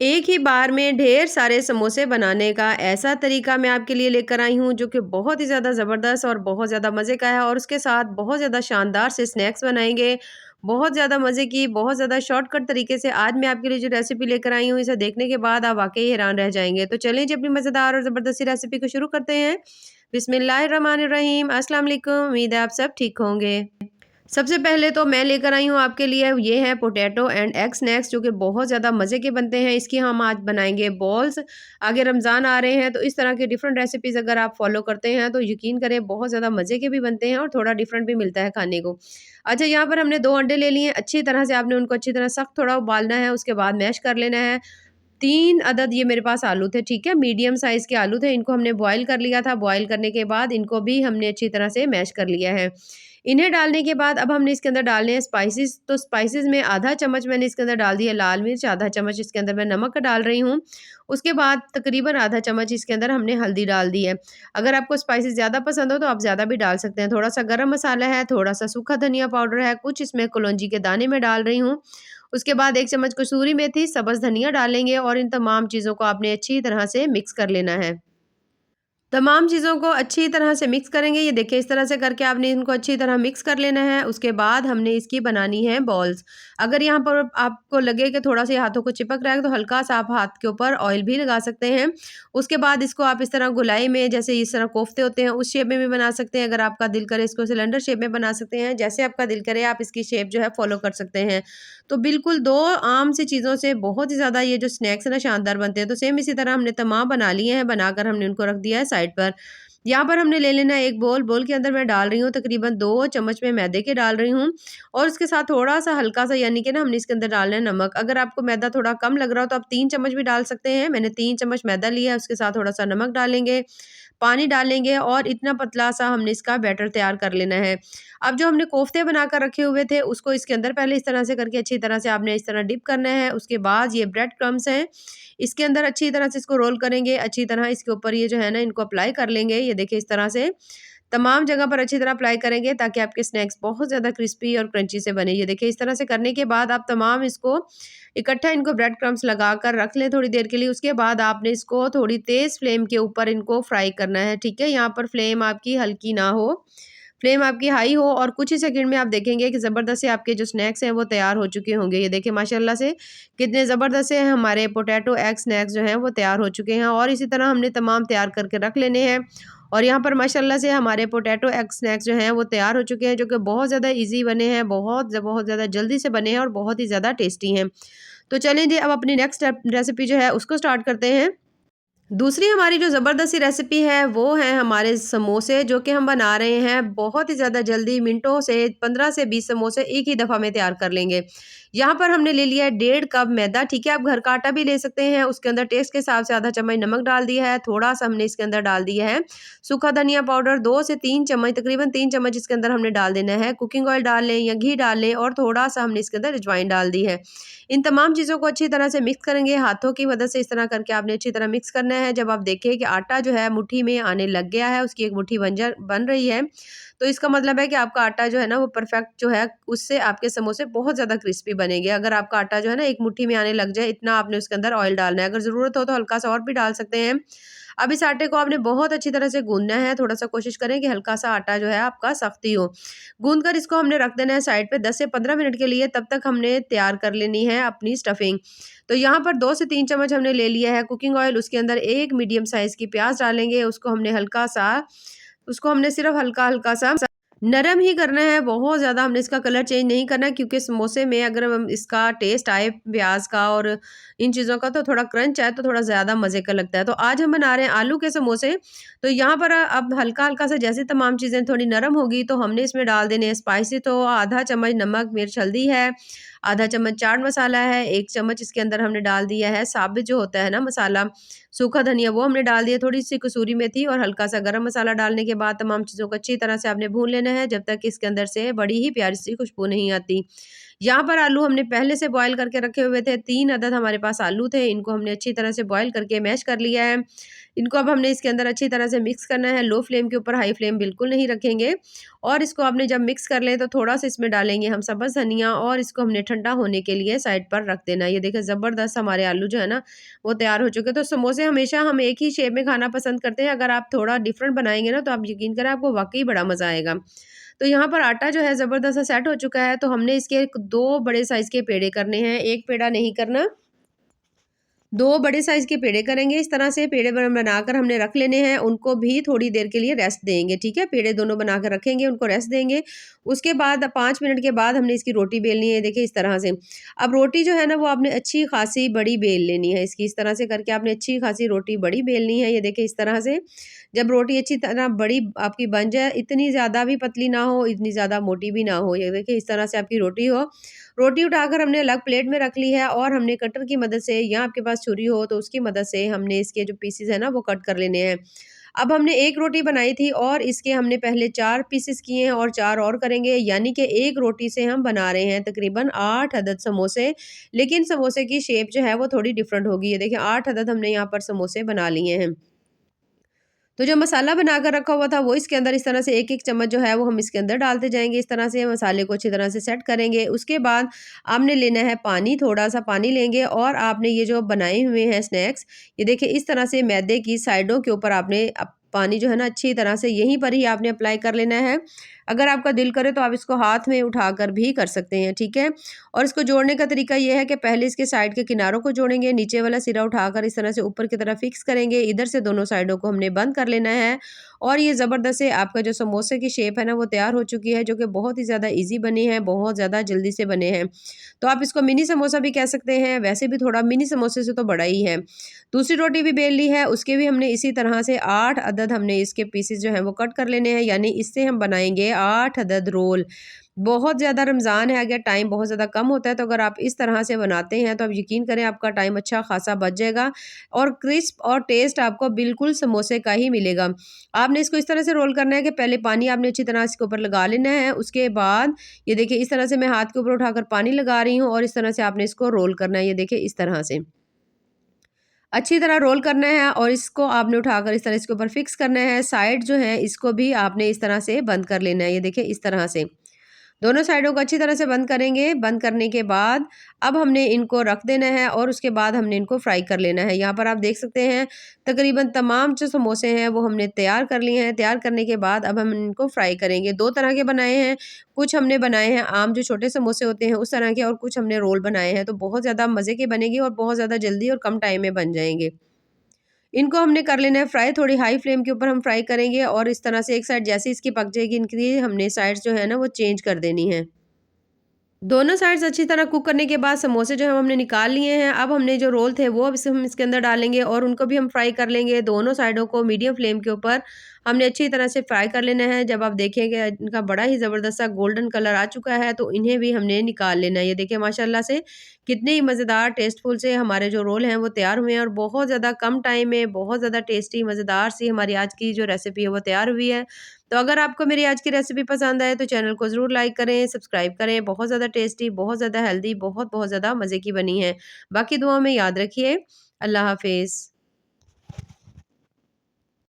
एक ही बार में ढेर सारे समोसे बनाने का ऐसा तरीका मैं आपके लिए लेकर आई हूँ जो कि बहुत ही ज़्यादा ज़बरदस्त और बहुत ज़्यादा मज़े का है और उसके साथ बहुत ज़्यादा शानदार से स्नैक्स बनाएंगे। बहुत ज़्यादा मज़े की, बहुत ज़्यादा शॉर्टकट तरीके से आज मैं आपके लिए जो रेसिपी लेकर आई हूँ, इसे देखने के बाद आप वाक़ई हैरान रह जाएँगे। तो चलिए जी अपनी मज़ेदार और ज़बरदस्त सी रेसिपी को शुरू करते हैं। बिस्मिल्लाहिर्रहमानिर्रहीम, अस्सलाम वालेकुम, उम्मीद है आप सब ठीक होंगे। सबसे पहले तो मैं लेकर आई हूँ आपके लिए ये है पोटैटो एंड एग स्नैक्स जो कि बहुत ज़्यादा मज़े के बनते हैं। इसकी हम आज बनाएँगे बॉल्स। आगे रमज़ान आ रहे हैं तो इस तरह की डिफरेंट रेसिपीज़ अगर आप फ़ॉलो करते हैं तो यकीन करें बहुत ज़्यादा मज़े के भी बनते हैं और थोड़ा डिफरेंट भी मिलता है खाने को। अच्छा, यहाँ पर हमने 2 अंडे ले लिए हैं। अच्छी तरह से आपने उनको अच्छी तरह सख्त थोड़ा उबालना है, उसके बाद मैश कर लेना है। 3 अदद ये मेरे पास आलू थे, ठीक है? मीडियम साइज़ के आलू थे, इनको हमने बॉयल कर लिया था। बॉयल करने के बाद इनको भी हमने अच्छी तरह से मैश कर लिया है। इन्हें डालने के बाद अब हमने इसके अंदर डालने हैं स्पाइसेस। तो स्पाइसेस में आधा चम्मच मैंने इसके अंदर डाल दिया लाल मिर्च, आधा चम्मच इसके अंदर मैं नमक का डाल रही हूँ। उसके बाद तकरीबन आधा चम्मच इसके अंदर हमने हल्दी डाल दी है। अगर आपको स्पाइसेस ज़्यादा पसंद हो तो आप ज़्यादा भी डाल सकते हैं। थोड़ा-सा गरम मसाला है, थोड़ा-सा सूखा धनिया पाउडर है, कुछ इसमें कलौंजी के दाने मैं डाल रही हूँ। उसके बाद 1 चम्मच कसूरी मेथी, सब्ज़ धनिया डालेंगे और इन तमाम चीज़ों को आपने अच्छी तरह से मिक्स कर लेना है। तमाम चीज़ों को अच्छी तरह से मिक्स करेंगे। ये देखिए इस तरह से करके आपने इनको अच्छी तरह मिक्स कर लेना है। उसके बाद हमने इसकी बनानी है बॉल्स। अगर यहाँ पर आपको लगे कि थोड़ा-सा हाथों को चिपक रहा है तो हल्का-सा आप हाथ के ऊपर ऑयल भी लगा सकते हैं। उसके बाद इसको आप इस तरह गोलाई में जैसे इस तरह कोफ्ते होते हैं उस शेप में भी बना सकते हैं। अगर आपका दिल करे इसको सिलेंडर शेप में बना सकते हैं। जैसे आपका दिल करे आप इसकी शेप जो है फ़ॉलो कर सकते हैं। तो बिल्कुल 2 आम सी चीज़ों से बहुत ही ज़्यादा ये जो स्नैक्स है ना शानदार बनते हैं। तो सेम इसी तरह हमने तमाम बना लिए हैं, बनाकर हमने उनको रख दिया है साइड पर। यहाँ पर हमने ले लेना है एक बोल, बोल के अंदर मैं डाल रही हूँ तकरीबन 2 चम्मच मैं मैदे के डाल रही हूँ और उसके साथ थोड़ा-सा हल्का-सा यानी कि ना हमने इसके अंदर डालना है नमक। अगर आपको मैदा थोड़ा कम लग रहा हो तो आप 3 चम्मच भी डाल सकते हैं। मैंने 3 चम्मच मैदा लिया है, उसके साथ थोड़ा-सा नमक डालेंगे, पानी डालेंगे और इतना पतला-सा हमने इसका बैटर तैयार कर लेना है। अब जो हमने कोफ्ते बनाकर रखे हुए थे, उसको इसके अंदर पहले इस तरह से करके अच्छी तरह से आपने इस तरह डिप करना है। उसके बाद ये ब्रेड क्रम्ब्स हैं, इसके अंदर अच्छी तरह से इसको रोल करेंगे, अच्छी तरह इसके ऊपर ये जो है ना इनको अप्लाई कर लेंगे। ये देखिए इस तरह से तमाम जगह पर अच्छी तरह अप्लाई करेंगे ताकि आपके स्नैक्स बहुत ज़्यादा क्रिस्पी और क्रंची से बने। ये देखिए इस तरह से करने के बाद आप तमाम इसको इकट्ठा इनको ब्रेड क्रम्ब्स लगाकर रख लें थोड़ी देर के लिए। उसके बाद आपने इसको थोड़ी तेज़ फ्लेम के ऊपर इनको फ्राई करना है, ठीक है? यहाँ पर फ्लेम आपकी हल्की ना हो, फ्लेम आपकी हाई हो और कुछ ही सेकंड में आप देखेंगे कि ज़बरदस्त से आपके जो स्नैक्स हैं वो तैयार हो चुके होंगे। ये देखिए माशाल्लाह से कितने ज़बरदस्त से हमारे पोटैटो एग स्नैक्स जो हैं वो तैयार हो चुके हैं और इसी तरह हमने तमाम तैयार करके रख लेने हैं। और यहाँ पर माशाल्लाह से हमारे पोटैटो एग स्नैक्स जो हैं वो तैयार हो चुके हैं जो कि बहुत ज़्यादा ईज़ी बने हैं, बहुत ज़्यादा जल्दी से बने हैं और बहुत ही ज़्यादा टेस्टी हैं। तो चलें जी अब अपनी नेक्स्ट रेसिपी जो है उसको स्टार्ट करते हैं। दूसरी हमारी जो ज़बरदस्त सी रेसिपी है वो है हमारे समोसे जो कि हम बना रहे हैं बहुत ही ज़्यादा जल्दी मिनटों से 15 से 20 समोसे एक ही दफ़ा में तैयार कर लेंगे। यहाँ पर हमने ले लिया है 1.5 कप मैदा, ठीक है? आप घर का आटा भी ले सकते हैं। उसके अंदर टेस्ट के हिसाब से आधा चम्मच नमक डाल दिया है, थोड़ा-सा हमने इसके अंदर डाल दिया है सूखा धनिया पाउडर 2 से 3 चम्मच तकरीबन 3 चम्मच इसके अंदर हमने डाल देना है। कुकिंग ऑयल डाल लें या घी डाल लें और थोड़ा-सा हमने इसके अंदर अजवाइन डाल दी है। इन तमाम चीज़ों को अच्छी तरह से मिक्स करेंगे, हाथों की मदद से इस तरह करके आपने अच्छी तरह मिक्स करना है। जब आप देखें कि आटा जो है मुट्ठी में आने लग गया है, उसकी एक मुट्ठी बन रही है, तो इसका मतलब है कि आपका आटा जो है ना वो परफेक्ट जो है उससे आपके समोसे बहुत ज़्यादा क्रिस्पी बनेंगे। अगर आपका आटा जो है ना एक मुट्ठी में आने लग जाए, इतना आपने उसके अंदर ऑयल डालना है। अगर ज़रूरत हो तो हल्का-सा और भी डाल सकते हैं। अब इस आटे को आपने बहुत अच्छी तरह से गूँथना है, थोड़ा-सा कोशिश करें कि हल्का-सा आटा जो है आपका सख्त ही हो। गूँथ कर इसको हमने रख देना है साइड पे 10 से 15 मिनट के लिए, तब तक हमने तैयार कर लेनी है अपनी स्टफिंग। तो यहाँ पर 2 से 3 चम्मच हमने ले लिया है कुकिंग ऑयल, उसके अंदर 1 मीडियम साइज़ की प्याज़ डालेंगे, उसको हमने सिर्फ़ हल्का-हल्का सा नरम ही करना है, बहुत ज़्यादा हमने इसका कलर चेंज नहीं करना है क्योंकि समोसे में अगर हम इसका टेस्ट आए प्याज़ का और इन चीज़ों का तो थोड़ा क्रंच आए तो थोड़ा ज़्यादा मज़े का लगता है। तो आज हम बना रहे हैं आलू के समोसे, तो यहाँ पर अब हल्का-हल्का सा जैसे तमाम चीज़ें थोड़ी नरम होगी तो हमने इसमें डाल देने हैं स्पाइसी। तो आधा चम्मच नमक, मिर्च, हल्दी है, आधा चम्मच चाट मसाला है, 1 चम्मच इसके अंदर हमने डाल दिया है साबित जो होता है ना मसाला, सूखा धनिया वो हमने डाल दिया, थोड़ी-सी कसूरी मेथी और हल्का-सा गरम मसाला डालने के बाद तमाम चीज़ों को अच्छी तरह से आपने भून लेना है जब तक कि इसके अंदर से बड़ी ही प्यारी-सी खुशबू नहीं आती। यहाँ पर आलू हमने पहले से बॉयल करके रखे हुए थे, 3 अदद हमारे पास आलू थे, इनको हमने अच्छी तरह से बॉयल करके मैश कर लिया है। इनको अब हमने इसके अंदर अच्छी तरह से मिक्स करना है, लो फ्लेम के ऊपर हाई फ्लेम बिल्कुल नहीं रखेंगे। और इसको आपने जब मिक्स कर लें तो थोड़ा-सा इसमें डालेंगे हम सब्ज़ धनिया और इसको हमने ठंडा होने के लिए साइड पर रख देना है। ये देखिए ज़बरदस्त हमारे आलू जो है ना वो तैयार हो चुके हैं। तो समोसे हमेशा हम एक ही शेप में खाना पसंद करते हैं, अगर आप थोड़ा डिफरेंट बनाएँगे ना तो आप यकीन करें आपको वाक़ई बड़ा मज़ा आएगा। तो यहाँ पर आटा जो है ज़बरदस्त सा सेट हो चुका है, तो हमने इसके 2 बड़े साइज़ के पेड़े करने हैं, 1 पेड़ा नहीं करना। 2 बड़े साइज़ के पेड़े करेंगे, इस तरह से पेड़े बनाकर हमने रख लेने हैं, उनको भी थोड़ी देर के लिए रेस्ट देंगे, ठीक है? पेड़े दोनों बनाकर रखेंगे, उनको रेस्ट देंगे। उसके बाद 5 मिनट के बाद हमने इसकी रोटी बेलनी है, देखिए इस तरह से। अब रोटी जो है ना, वो आपने अच्छी खासी बड़ी बेल लेनी है इसकी, इस तरह से करके आपने अच्छी खासी रोटी बड़ी बेलनी है, ये देखिए इस तरह से। जब रोटी अच्छी तरह बड़ी आपकी बन जाए, इतनी ज़्यादा भी पतली ना हो, इतनी ज़्यादा मोटी भी ना हो, ये देखिए इस तरह से आपकी रोटी हो। रोटी उठाकर हमने अलग प्लेट में रख ली है और हमने कटर की मदद से या आपके पास छुरी हो तो उसकी मदद से हमने इसके जो पीसेस है ना वो कट कर लेने हैं। अब हमने 1 रोटी बनाई थी और इसके हमने पहले 4 पीसेस किए हैं और 4 और करेंगे, यानी कि 1 रोटी से हम बना रहे हैं तकरीबन 8 अदद समोसे। लेकिन समोसे की शेप जो है वो थोड़ी डिफरेंट होगी। ये देखिए 8 अदद हमने यहाँ पर समोसे बना लिए हैं। तो जो मसाला बनाकर रखा हुआ था वो इसके अंदर इस तरह से एक-एक चम्मच जो है वो हम इसके अंदर डालते जाएँगे। इस तरह से मसाले को अच्छी तरह से सेट करेंगे। उसके बाद आपने लेना है पानी, थोड़ा-सा पानी लेंगे और आपने ये जो बनाए हुए हैं स्नैक्स, ये देखिए इस तरह से मैदे की साइडों के ऊपर आपने पानी जो है ना अच्छी तरह से यहीं पर ही आपने अप्लाई कर लेना है। अगर आपका दिल करे तो आप इसको हाथ में उठाकर भी कर सकते हैं, ठीक है? और इसको जोड़ने का तरीका ये है कि पहले इसके साइड के किनारों को जोड़ेंगे, नीचे वाला सिरा उठाकर इस तरह से ऊपर की तरफ फिक्स करेंगे, इधर से दोनों साइडों को हमने बंद कर लेना है और ये ज़बरदस्त से आपका जो समोसे की शेप है ना वो तैयार हो चुकी है, जो कि बहुत ही ज़्यादा ईज़ी बनी है, बहुत ज़्यादा जल्दी से बने हैं। तो आप इसको मिनी समोसा भी कह सकते हैं, वैसे भी थोड़ा मिनी समोसे से तो बड़ा ही है। दूसरी रोटी भी बेल ली है, उसके भी हमने इसी तरह से 8 अदद हमने इसके पीसेस जो हैं वो कट कर लेने हैं, यानी इससे हम बनाएँगे 8 अदद रोल। बहुत ज़्यादा रमज़ान है, अगर टाइम बहुत ज़्यादा कम होता है तो अगर आप इस तरह से बनाते हैं तो आप यकीन करें आपका टाइम अच्छा खासा बच जाएगा और क्रिस्प और टेस्ट आपको बिल्कुल समोसे का ही मिलेगा। आपने इसको इस तरह से रोल करना है कि पहले पानी आपने अच्छी तरह इसके ऊपर लगा लेना है, उसके बाद ये देखिए इस तरह से मैं हाथ के ऊपर उठाकर पानी लगा रही हूँ और इस तरह से आपने इसको रोल करना है, ये देखिए इस तरह से। अच्छी तरह रोल करना है और इसको आपने उठाकर इस तरह इसके ऊपर फिक्स करना है। साइड जो है इसको भी आपने इस तरह से बंद कर लेना है। ये देखिए इस तरह से। दोनों साइडों को अच्छी तरह से बंद करेंगे। बंद करने के बाद अब हमने इनको रख देना है और उसके बाद हमने इनको फ्राई कर लेना है। यहाँ पर आप देख सकते हैं तकरीबन तमाम जो समोसे हैं वो हमने तैयार कर लिए हैं। तैयार करने के बाद अब हम इनको फ्राई करेंगे। 2 तरह के बनाए हैं। कुछ हमने बनाए हैं आम जो छोटे समोसे होते हैं उस तरह के और कुछ हमने रोल बनाए हैं। तो बहुत ज़्यादा मज़े के बनेंगे और बहुत ज़्यादा जल्दी और कम टाइम में बन जाएँगे। इनको हमने कर लेना है फ्राई, थोड़ी हाई फ्लेम के ऊपर हम फ्राई करेंगे और इस तरह से एक साइड जैसे इसकी पक जाएगी इनकी हमने साइड्स जो है ना वो चेंज कर देनी है। दोनों साइड्स अच्छी तरह कुक करने के बाद समोसे जो हैं हमने निकाल लिए हैं। अब हमने जो रोल थे वो अब इसे हम इसके अंदर डालेंगे और उनको भी हम फ्राई कर लेंगे। दोनों साइडों को मीडियम फ्लेम के ऊपर हमने अच्छी तरह से फ्राई कर लेना है। जब आप देखेंगे इनका बड़ा ही ज़बरदस्त सा गोल्डन कलर आ चुका है तो इन्हें भी हमने निकाल लेना है। ये देखिए माशाल्लाह से कितने ही मज़ेदार टेस्टफुल से हमारे जो रोल हैं वो तैयार हुए हैं और बहुत ज़्यादा कम टाइम में बहुत ज़्यादा टेस्टी मज़ेदार सी हमारी आज की जो रेसिपी है वो तैयार हुई है। तो अगर आपको मेरी आज की रेसिपी पसंद आए तो चैनल को ज़रूर लाइक करें, सब्सक्राइब करें। बहुत ज़्यादा टेस्टी, बहुत ज़्यादा हेल्दी, बहुत-बहुत ज़्यादा मज़े की बनी है। बाकी दुआ में याद रखिए। अल्लाह हाफ़िज़।